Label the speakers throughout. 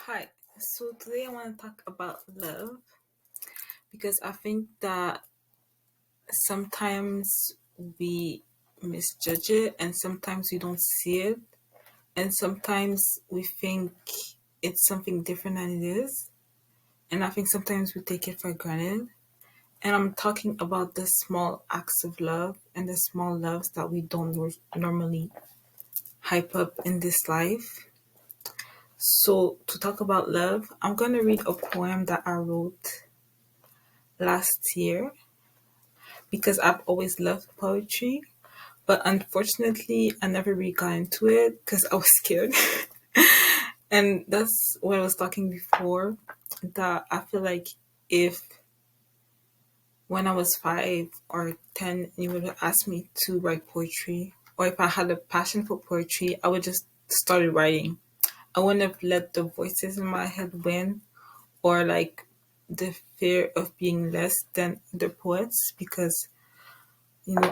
Speaker 1: Hi, so today I want to talk about love because I think that sometimes we misjudge it and sometimes we don't see it, and sometimes we think it's something different than it is, and I think sometimes we take it for granted. And I'm talking about the small acts of love and the small loves that we don't normally hype up in this life. So, to talk about love, I'm going to read a poem that I wrote last year because I've always loved poetry, but unfortunately, I never really got into it because I was scared. And that's what I was talking before. That I feel like if when I was 5 or 10, you would have asked me to write poetry, or if I had a passion for poetry, I would just started writing. I wouldn't have let the voices in my head win, or like the fear of being less than the poets, because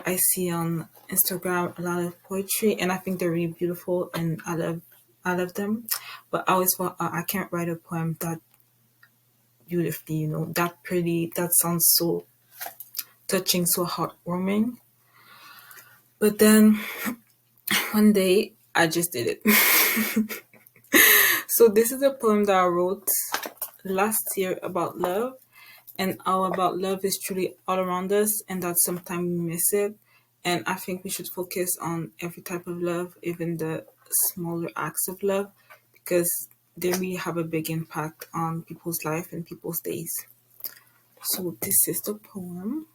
Speaker 1: I see on Instagram a lot of poetry, and I think they're really beautiful, and I love them. But I always thought I can't write a poem that beautifully, that pretty, that sounds so touching, so heartwarming. But then one day I just did it. So this is a poem that I wrote last year about love, and all about love is truly all around us, and that sometimes we miss it. And I think we should focus on every type of love, even the smaller acts of love, because they really have a big impact on people's life and people's days. So this is the poem.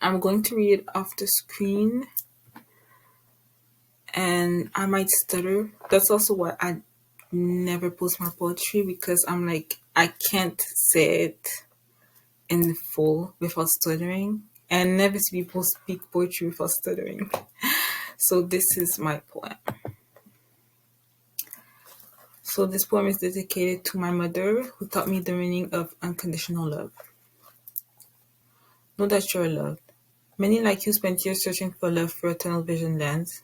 Speaker 1: I'm going to read it off the screen, and I might stutter. That's also why I never post my poetry, because I'm like, I can't say it in full without stuttering, and never see people speak poetry without stuttering. So this is my poem. So this poem is dedicated to my mother, who taught me the meaning of unconditional love. Know that you're loved. Many like you spent years searching for love through a tunnel vision lens.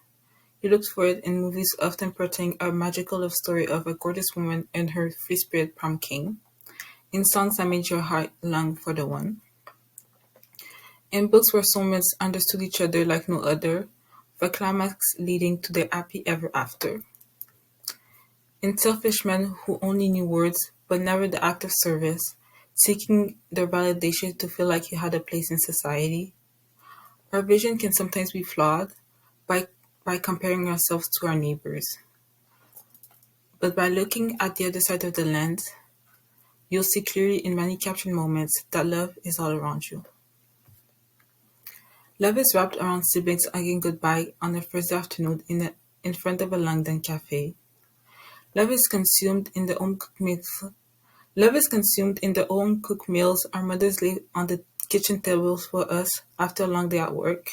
Speaker 1: You looked for it in movies often portraying a magical love story of a gorgeous woman and her free spirit prom king. In songs that made your heart long for the one. In books where soulmates understood each other like no other, for climax leading to their happy ever after. In selfish men who only knew words, but never the act of service, seeking their validation to feel like you had a place in society. Our vision can sometimes be flawed by, by comparing ourselves to our neighbors. But by looking at the other side of the lens, you'll see clearly in many captured moments that love is all around you. Love is wrapped around siblings hugging goodbye on a Thursday afternoon in front of a London cafe. Love is consumed in the home cooked meals. Love is consumed in the home cooked meals our mothers lay on the kitchen tables for us after a long day at work.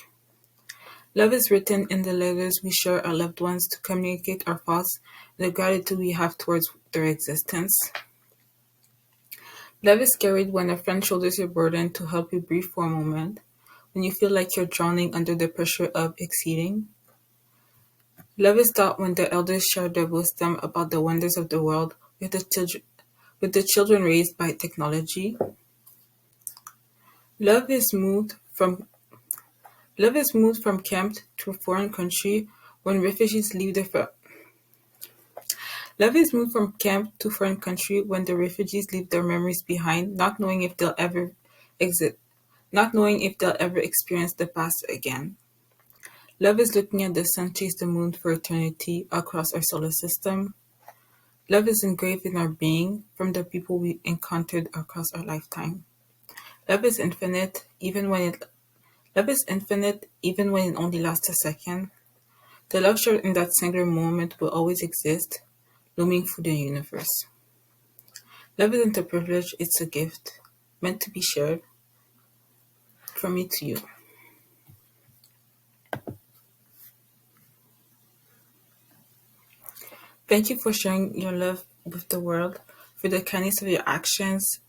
Speaker 1: Love is written in the letters we share our loved ones to communicate our thoughts and the gratitude we have towards their existence. Love is carried when a friend shoulders your burden to help you breathe for a moment, when you feel like you're drowning under the pressure of exceeding. Love is taught when the elders share their wisdom about the wonders of the world with the children raised by technology. Love is moved from Love is moved from camp to a foreign country when refugees leave their Love is moved from camp to foreign country when the refugees leave their memories behind, not knowing if they'll ever exit, not knowing if they'll ever experience the past again. Love is looking at the sun chase the moon for eternity across our solar system. Love is engraved in our being from the people we encountered across our lifetime. Love is infinite, even when it Love is infinite, even when it only lasts a second. The love shared in that singular moment will always exist, looming through the universe. Love isn't a privilege; it's a gift, meant to be shared, from me to you. Thank you for sharing your love with the world, for the kindness of your actions,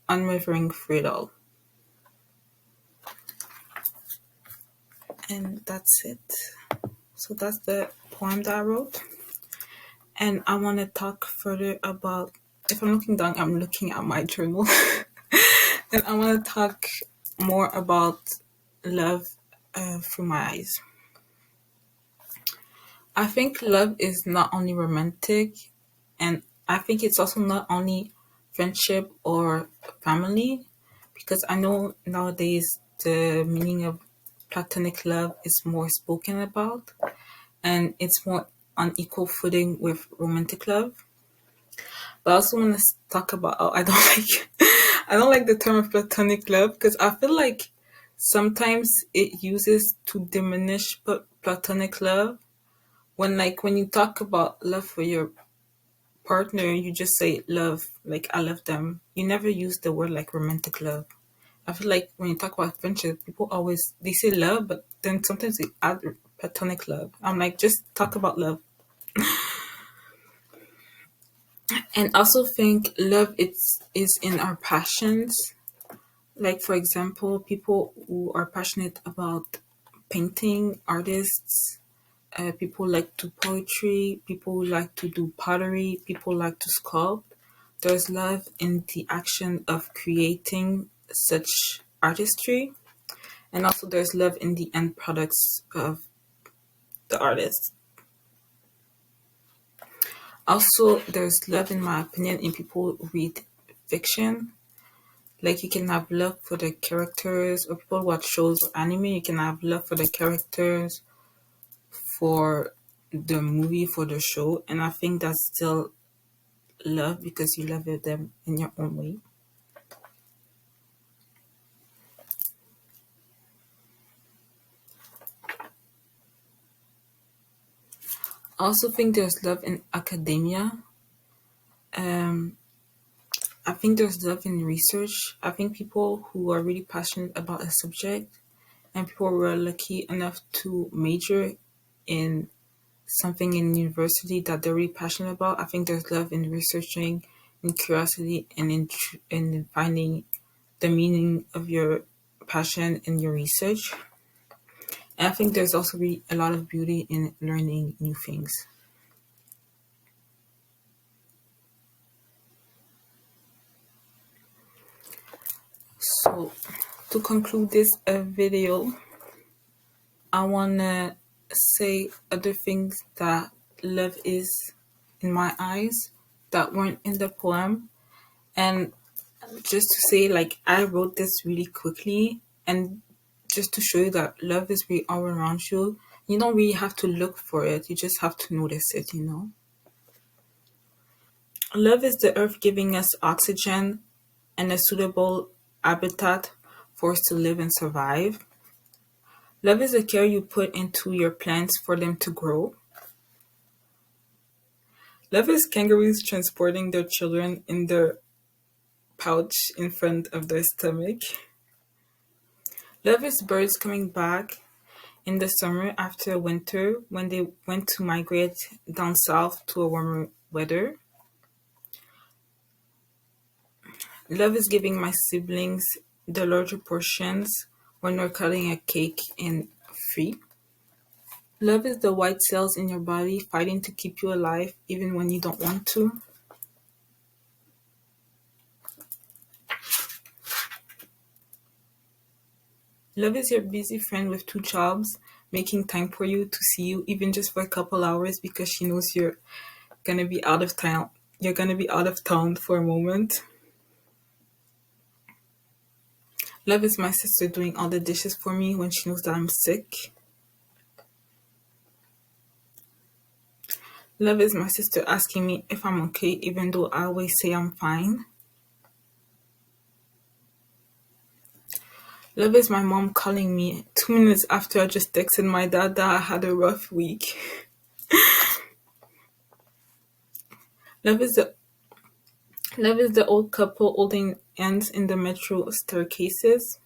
Speaker 1: unwavering through it all. And that's it. So that's the poem that I wrote. And I want to talk further about, if I'm looking down, I'm looking at my journal. And I want to talk more about love through my eyes. I think love is not only romantic, and I think it's also not only friendship or family, because I know nowadays the meaning of platonic love is more spoken about, and it's more on equal footing with romantic love. But I also want to talk about, oh, I don't like I don't like the term of platonic love, because I feel like sometimes it uses to diminish platonic love. When you talk about love for your partner, you just say love, like I love them. You never use the word like romantic love. I feel like when you talk about friendship, people always they say love, but then sometimes they add platonic love. I'm like, just talk about love. And also think love is in our passions. Like for example, people who are passionate about painting, artists, people like to poetry, people like to do pottery, people like to sculpt. There's love in the action of creating such artistry, and also there's love in the end products of the artist. Also, there's love, in my opinion, in people who read fiction. Like you can have love for the characters, or people who watch shows or anime. You can have love for the characters, for the movie, for the show, and I think that's still love because you love them in your own way. I also think there's love in academia. Um, I think there's love in research. I think people who are really passionate about a subject and people who are lucky enough to major in something in university that they're really passionate about. I think there's love in researching, in curiosity, and in finding the meaning of your passion in your research. And I think there's also really a lot of beauty in learning new things. So, to conclude this video, I wanna say other things that love is in my eyes that weren't in the poem. And just to say, like, I wrote this really quickly, and just to show you that love is really all around you. You don't really have to look for it, you just have to notice it, you know? Love is the earth giving us oxygen and a suitable habitat for us to live and survive. Love is the care you put into your plants for them to grow. Love is kangaroos transporting their children in their pouch in front of their stomach. Love is birds coming back in the summer after winter when they went to migrate down south to a warmer weather. Love is giving my siblings the larger portions when we're cutting a cake in free. Love is the white cells in your body fighting to keep you alive even when you don't want to. Love is your busy friend with two jobs, making time for you to see you even just for a couple hours because she knows you're gonna be out of town. You're gonna be out of town for a moment. Love is my sister doing all the dishes for me when she knows that I'm sick. Love is my sister asking me if I'm okay even though I always say I'm fine. Love is my mom calling me 2 minutes after I just texted my dad that I had a rough week. Love is the Love is the old couple holding hands in the metro staircases.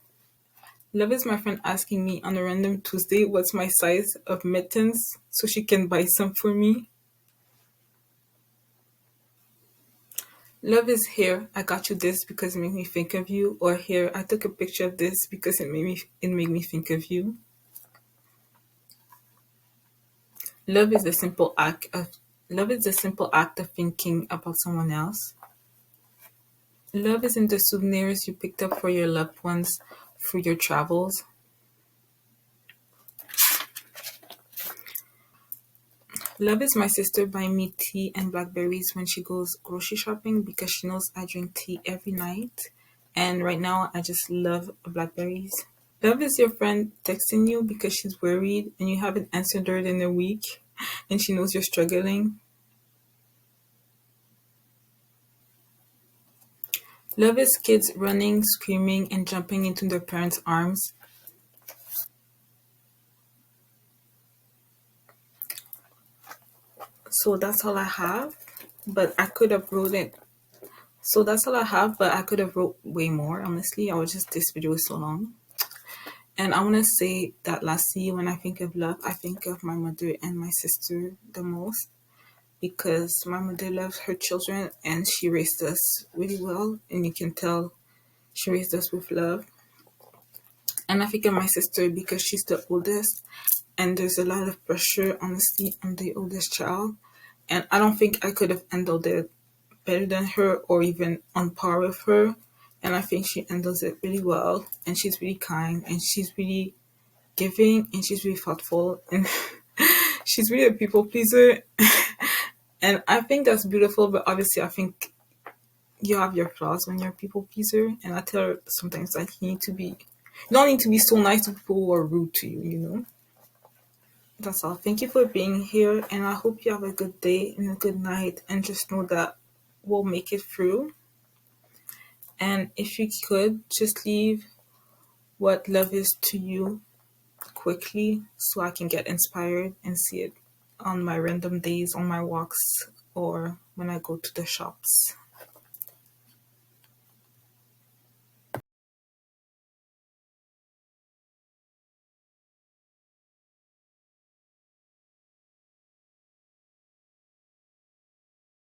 Speaker 1: Love is my friend asking me on a random Tuesday what's my size of mittens so she can buy some for me. Love is here, I got you this because it made me think of you, or here, I took a picture of this because it made me think of you. Love is the simple act of Love is the simple act of thinking about someone else. Love is in the souvenirs you picked up for your loved ones through your travels. Love is my sister buying me tea and blackberries when she goes grocery shopping because she knows I drink tea every night. And right now, I just love blackberries. Love is your friend texting you because she's worried and you haven't answered her in a week and she knows you're struggling. Love is kids running, screaming, and jumping into their parents' arms. So that's all I have, but I could have wrote it. So that's all I have, but I could have wrote way more. Honestly, I was just this video is so long. And I want to say that lastly, when I think of love, I think of my mother and my sister the most because my mother loves her children and she raised us really well. And you can tell she raised us with love. And I think of my sister because she's the oldest and there's a lot of pressure, honestly, on the oldest child. And I don't think I could have handled it better than her or even on par with her. And I think she handles it really well. And she's really kind and she's really giving and she's really thoughtful and she's really a people pleaser. And I think that's beautiful, but obviously I think you have your flaws when you're a people pleaser. And I tell her sometimes like you don't need to be so nice to people who are rude to you, you know? That's all. Thank you for being here and I hope you have a good day and a good night and just know that we'll make it through. And if you could just leave what love is to you quickly so I can get inspired and see it on my random days, on my walks, or when I go to the shops.